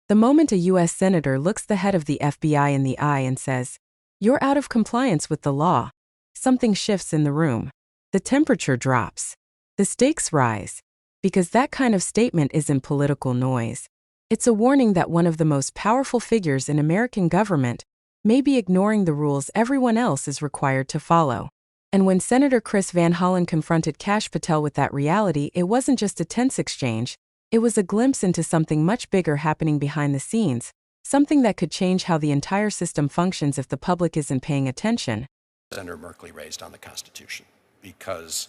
The moment a U.S. Senator looks the head of the FBI in the eye and says, "You're out of compliance with the law," something shifts in the room. The temperature drops. The stakes rise. Because that kind of statement isn't political noise. It's a warning that one of the most powerful figures in American government may be ignoring the rules everyone else is required to follow. And when Senator Chris Van Hollen confronted Kash Patel with that reality, it wasn't just a tense exchange, it was a glimpse into something much bigger happening behind the scenes, something that could change how the entire system functions if the public isn't paying attention. Senator Merkley raised on the Constitution because,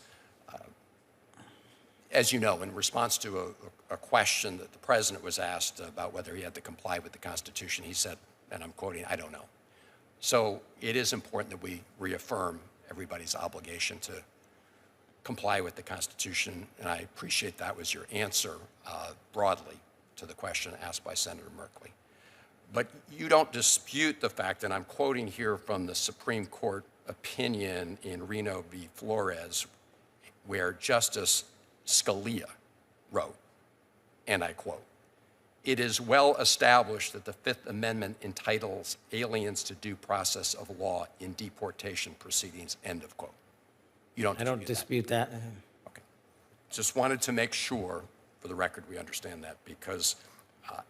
as you know, in response to a question that the president was asked about whether he had to comply with the Constitution, he said, and I'm quoting, "I don't know." So it is important that we reaffirm everybody's obligation to comply with the Constitution, and I appreciate that was your answer broadly to the question asked by Senator Merkley. But you don't dispute the fact, and I'm quoting here from the Supreme Court opinion in Reno v. Flores, where Justice Scalia wrote, and I quote, "It is well established that the Fifth Amendment entitles aliens to due process of law in deportation proceedings," end of quote. You don't dispute I don't dispute that. Okay. Just wanted to make sure, for the record, we understand that, because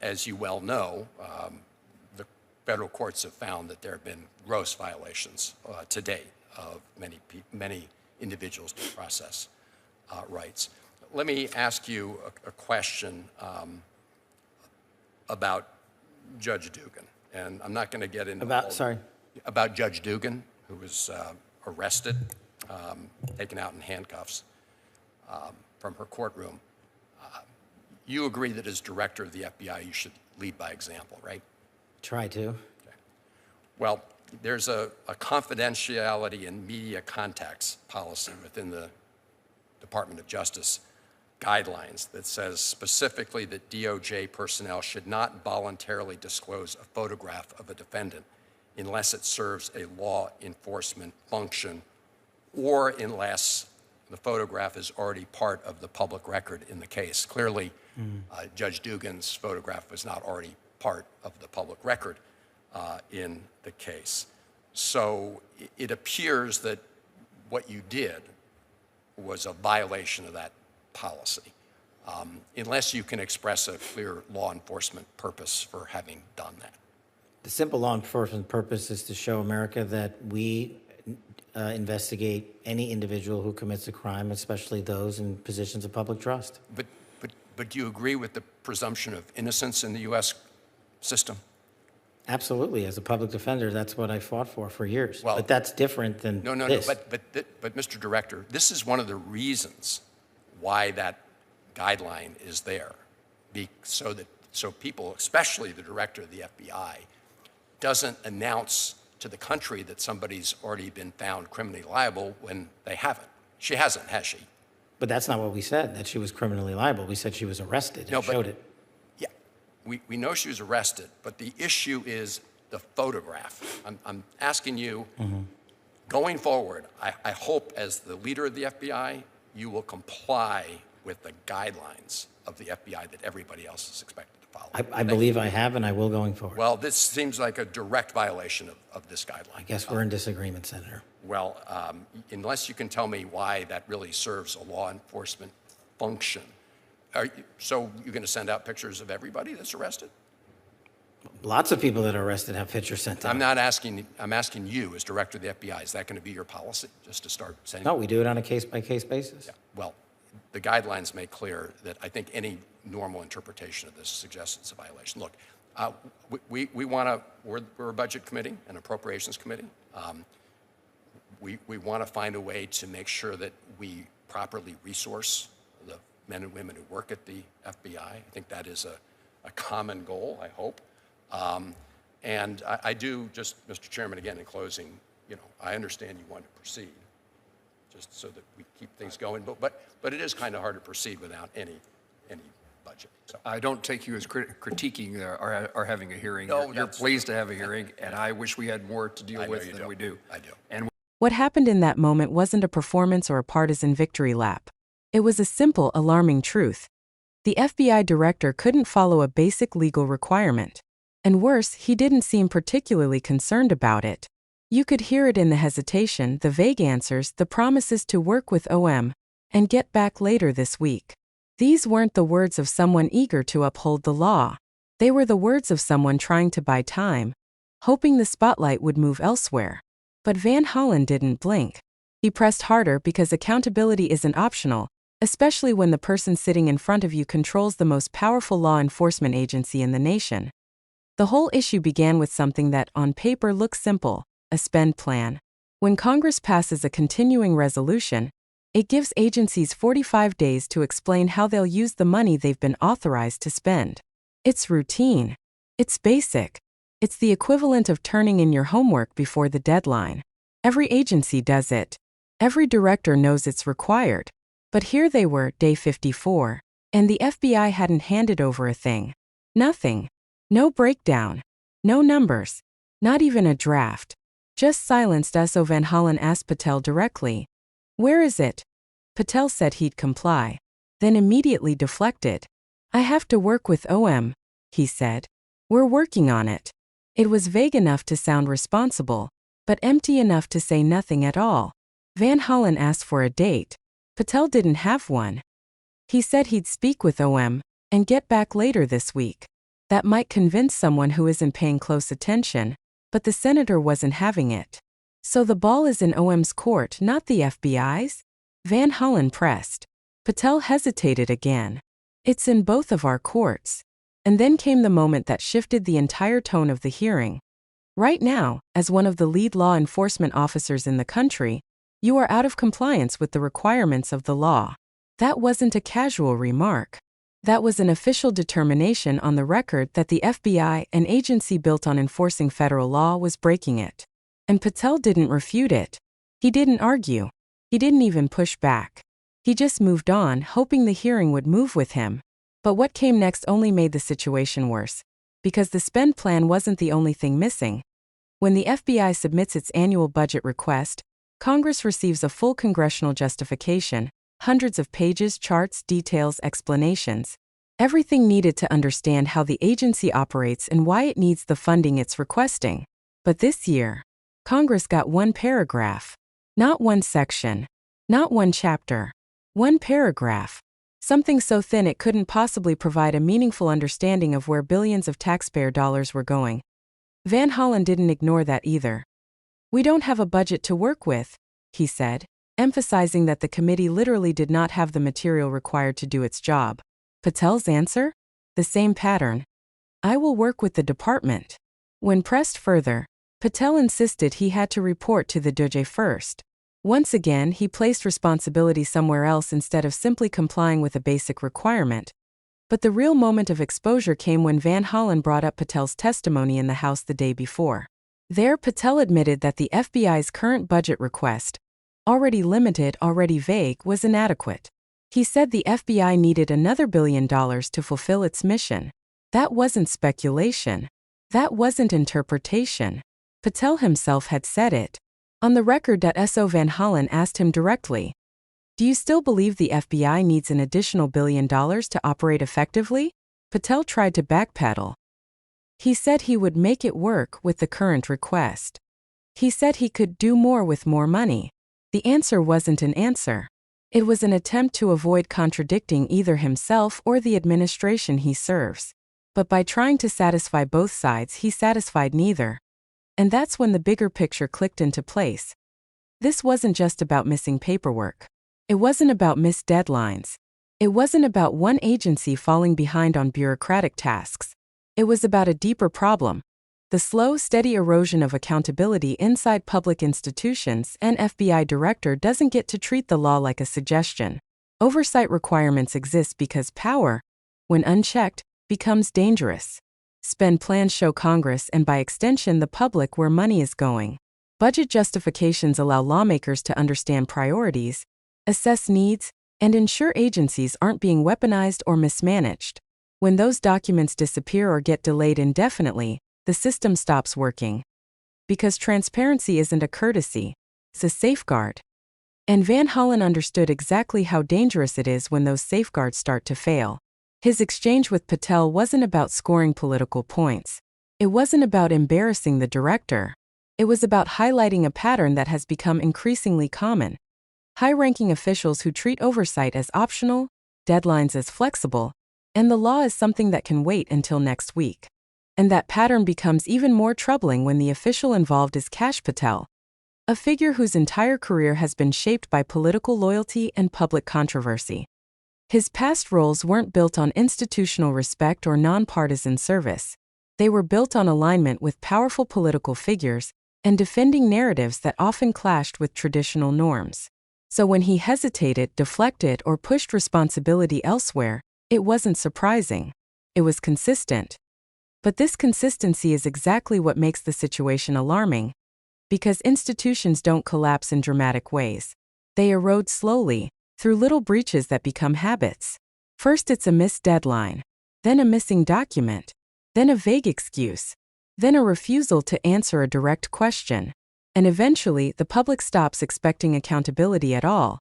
as you well know, the federal courts have found that there have been gross violations to date of many individuals' due process rights. Let me ask you a question about Judge Dugan, and I'm not going to get into about Judge Dugan, who was arrested, taken out in handcuffs from her courtroom. You agree that as director of the FBI, you should lead by example, right? Try to. Okay. Well, there's a confidentiality and media contacts policy within the Department of Justice guidelines that says specifically that DOJ personnel should not voluntarily disclose a photograph of a defendant unless it serves a law enforcement function or unless the photograph is already part of the public record in the case. Clearly, Judge Dugan's photograph was not already part of the public record in the case. So it appears that what you did was a violation of that policy, unless you can express a clear law enforcement purpose for having done that. The simple law enforcement purpose is to show America that we investigate any individual who commits a crime, especially those in positions of public trust. But do you agree with the presumption of innocence in the U.S. system? Absolutely. As a public defender, that's what I fought for years. Well, but that's different than this. But Mr. Director, this is one of the reasons why that guideline is there, so people, especially the director of the FBI, doesn't announce to the country that somebody's already been found criminally liable when they haven't. She hasn't, has she? But that's not what we said, that she was criminally liable. We said she was arrested and showed it. Yeah, we know she was arrested, but the issue is the photograph. I'm asking you, going forward, I hope as the leader of the FBI, you will comply with the guidelines of the FBI that everybody else is expected to follow. I believe I have, and I will going forward. Well, this seems like a direct violation of this guideline. I guess we're in disagreement, Senator. Well, unless you can tell me why that really serves a law enforcement function. So you're going to send out pictures of everybody that's arrested? Lots of people that are arrested have pictures sent out. I'm asking you as director of the FBI, is that going to be your policy, just to start sending? No, we do it on a case-by-case basis. Yeah, well, the guidelines make clear that I think any normal interpretation of this suggests it's a violation. Look, we're a budget committee, an appropriations committee. We want to find a way to make sure that we properly resource the men and women who work at the FBI. I think that is a common goal, I hope. And I do, just, Mr. Chairman, again, in closing, I understand you want to proceed, just so that we keep things going, but it is kind of hard to proceed without any budget. So. I don't take you as critiquing our having a hearing. No, you're pleased to have a hearing, and I wish we had more to deal with than we do. I do. And what happened in that moment wasn't a performance or a partisan victory lap. It was a simple, alarming truth. The FBI director couldn't follow a basic legal requirement. And worse, he didn't seem particularly concerned about it. You could hear it in the hesitation, the vague answers, the promises to work with OM and get back later this week. These weren't the words of someone eager to uphold the law. They were the words of someone trying to buy time, hoping the spotlight would move elsewhere. But Van Hollen didn't blink. He pressed harder because accountability isn't optional, especially when the person sitting in front of you controls the most powerful law enforcement agency in the nation. The whole issue began with something that, on paper, looks simple: a spend plan. When Congress passes a continuing resolution, it gives agencies 45 days to explain how they'll use the money they've been authorized to spend. It's routine. It's basic. It's the equivalent of turning in your homework before the deadline. Every agency does it. Every director knows it's required. But here they were, day 54, and the FBI hadn't handed over a thing. Nothing. No breakdown. No numbers. Not even a draft. Just silenced. So Van Hollen asked Patel directly, "Where is it?" Patel said he'd comply, then immediately deflected. "I have to work with OM," he said. "We're working on it." It was vague enough to sound responsible, but empty enough to say nothing at all. Van Hollen asked for a date. Patel didn't have one. He said he'd speak with OM and get back later this week. That might convince someone who isn't paying close attention, but the senator wasn't having it. "So the ball is in OM's court, not the FBI's?" Van Hollen pressed. Patel hesitated again. "It's in both of our courts." And then came the moment that shifted the entire tone of the hearing. "Right now, as one of the lead law enforcement officers in the country, you are out of compliance with the requirements of the law." That wasn't a casual remark. That was an official determination on the record that the FBI, an agency built on enforcing federal law, was breaking it. And Patel didn't refute it. He didn't argue. He didn't even push back. He just moved on, hoping the hearing would move with him. But what came next only made the situation worse, because the spend plan wasn't the only thing missing. When the FBI submits its annual budget request, Congress receives a full congressional justification, hundreds of pages, charts, details, explanations, everything needed to understand how the agency operates and why it needs the funding it's requesting. But this year, Congress got one paragraph. Not one section. Not one chapter. One paragraph. Something so thin it couldn't possibly provide a meaningful understanding of where billions of taxpayer dollars were going. Van Hollen didn't ignore that either. "We don't have a budget to work with," he said, emphasizing that the committee literally did not have the material required to do its job. Patel's answer? The same pattern. "I will work with the department." When pressed further, Patel insisted he had to report to the DOJ first. Once again, he placed responsibility somewhere else instead of simply complying with a basic requirement. But the real moment of exposure came when Van Hollen brought up Patel's testimony in the House the day before. There, Patel admitted that the FBI's current budget request, already limited, already vague, was inadequate. He said the FBI needed another $1 billion to fulfill its mission. That wasn't speculation. That wasn't interpretation. Patel himself had said it. On the record, So Van Hollen asked him directly, "Do you still believe the FBI needs an additional $1 billion to operate effectively?" Patel tried to backpedal. He said he would make it work with the current request. He said he could do more with more money. The answer wasn't an answer. It was an attempt to avoid contradicting either himself or the administration he serves. But by trying to satisfy both sides, he satisfied neither. And that's when the bigger picture clicked into place. This wasn't just about missing paperwork. It wasn't about missed deadlines. It wasn't about one agency falling behind on bureaucratic tasks. It was about a deeper problem: the slow, steady erosion of accountability inside public institutions. An FBI director doesn't get to treat the law like a suggestion. Oversight requirements exist because power, when unchecked, becomes dangerous. Spend plans show Congress and by extension the public where money is going. Budget justifications allow lawmakers to understand priorities, assess needs, and ensure agencies aren't being weaponized or mismanaged. When those documents disappear or get delayed indefinitely, the system stops working. Because transparency isn't a courtesy, it's a safeguard. And Van Hollen understood exactly how dangerous it is when those safeguards start to fail. His exchange with Patel wasn't about scoring political points. It wasn't about embarrassing the director. It was about highlighting a pattern that has become increasingly common. High-ranking officials who treat oversight as optional, deadlines as flexible, and the law as something that can wait until next week. And that pattern becomes even more troubling when the official involved is Kash Patel, a figure whose entire career has been shaped by political loyalty and public controversy. His past roles weren't built on institutional respect or nonpartisan service. They were built on alignment with powerful political figures and defending narratives that often clashed with traditional norms. So when he hesitated, deflected, or pushed responsibility elsewhere, it wasn't surprising. It was consistent. But this consistency is exactly what makes the situation alarming. Because institutions don't collapse in dramatic ways. They erode slowly, through little breaches that become habits. First it's a missed deadline, then a missing document, then a vague excuse, then a refusal to answer a direct question, and eventually the public stops expecting accountability at all.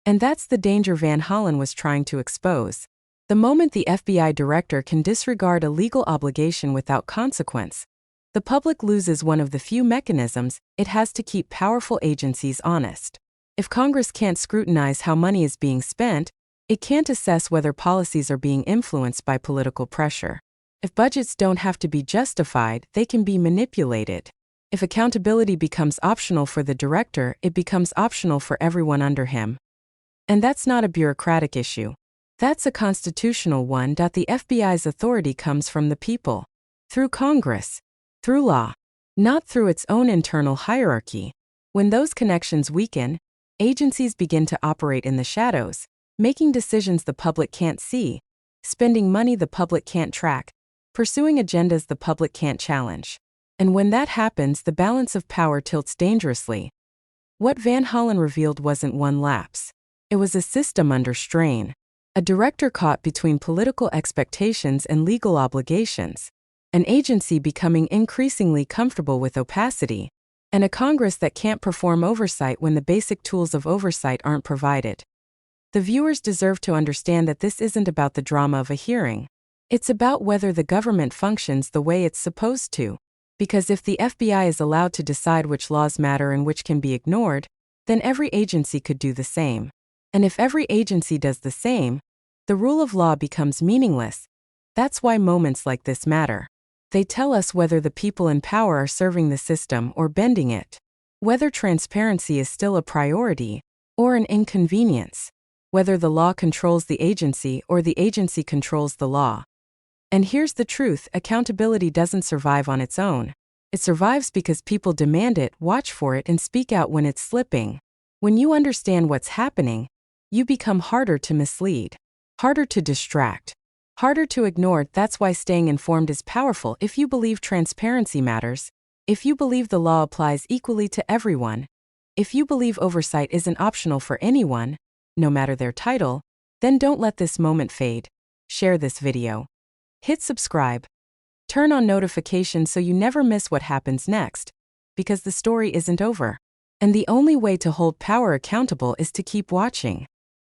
And that's the danger Van Hollen was trying to expose. The moment the FBI director can disregard a legal obligation without consequence, the public loses one of the few mechanisms it has to keep powerful agencies honest. If Congress can't scrutinize how money is being spent, it can't assess whether policies are being influenced by political pressure. If budgets don't have to be justified, they can be manipulated. If accountability becomes optional for the director, it becomes optional for everyone under him. And that's not a bureaucratic issue. That's a constitutional one. The FBI's authority comes from the people. Through Congress. Through law. Not through its own internal hierarchy. When those connections weaken, agencies begin to operate in the shadows, making decisions the public can't see, spending money the public can't track, pursuing agendas the public can't challenge. And when that happens, the balance of power tilts dangerously. What Van Hollen revealed wasn't one lapse. It was a system under strain. A director caught between political expectations and legal obligations. An agency becoming increasingly comfortable with opacity. And a Congress that can't perform oversight when the basic tools of oversight aren't provided. The viewers deserve to understand that this isn't about the drama of a hearing. It's about whether the government functions the way it's supposed to. Because if the FBI is allowed to decide which laws matter and which can be ignored, then every agency could do the same. And if every agency does the same, the rule of law becomes meaningless. That's why moments like this matter. They tell us whether the people in power are serving the system or bending it. Whether transparency is still a priority or an inconvenience. Whether the law controls the agency or the agency controls the law. And here's the truth: accountability doesn't survive on its own. It survives because people demand it, watch for it, and speak out when it's slipping. When you understand what's happening, you become harder to mislead, harder to distract, harder to ignore. That's why staying informed is powerful. If you believe transparency matters, if you believe the law applies equally to everyone, if you believe oversight isn't optional for anyone, no matter their title, then don't let this moment fade. Share this video. Hit subscribe. Turn on notifications so you never miss what happens next, because the story isn't over. And the only way to hold power accountable is to keep watching.